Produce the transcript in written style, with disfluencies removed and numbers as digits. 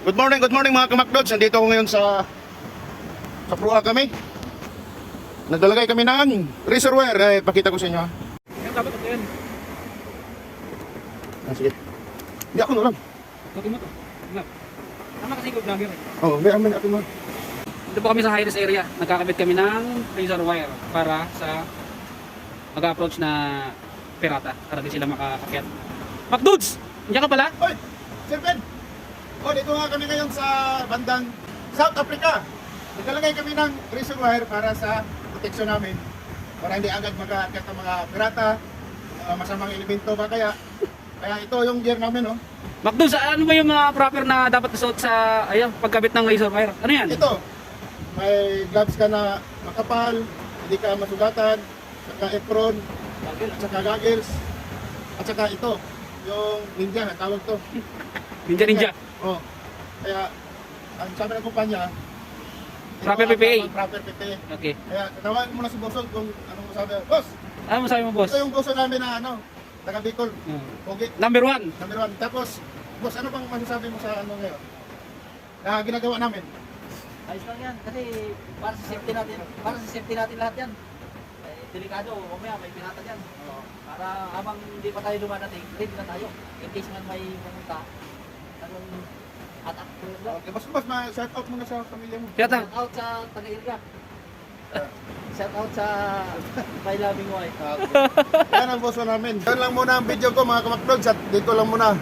Good morning mga kamakdods. Nandito ako ngayon sa Prua kami. Naglalagay kami ng reservoir. Pakita ko sa inyo. Yan, dapat ito yan. Sige. Hindi ako lang. Tutin mo to. Tama kasi yung vlogger eh. Oh, may amin ako mo. Dito po kami sa high-rise area. Nagkakabit kami ng razor wire para sa mag-approach na pirata para di sila makakakyat. Macdudes! Nandiyan ka pala? Hoy! Sir Ben! Oh, dito nga kami ngayon sa bandang South Africa. Naglalagay kami ng reservoir para sa proteksyon namin. Para hindi agad makaakyat ang mga pirata, masamang elemento ba kaya. Kaya ito yung gear namin, oh. Macdudes, ano ba yung mga proper na dapat isuot sa pagkabit ng razor wire? Ano yan? Ito, may gloves ka na makapal, hindi ka masugatan, saka apron, at saka goggles, at saka ito, yung ninja, tawag to. Ninja. Oh. Kaya, ang sabi ng kumpanya, Proper ito ang PPA. Proper PPA. Okay. Kaya, tawagin mo na si Bosog kung anong sabi. Boss, Ano masabi mo, boss? ito yung boss namin na taga Bicol. Okay. Number 1. Number 1. Tapos, boss, ano bang masasabi mo sa ngayon? Na ginagawa namin? Ayos lang yan kasi para sa safety natin lahat yan. Delikado, mamaya may pinata dyan. Para habang hindi pa tayo dumadating, ready na tayo. In case man may pumunta, anong attack po yun. Okay, boss, ma-shout out muna sa pamilya mo. Yata. Shout out sa taga-area. Shout out sa my loving wife. Okay. Yan ang boss namin. Yan lang muna ang video ko mga kamakdogs at dito lang muna.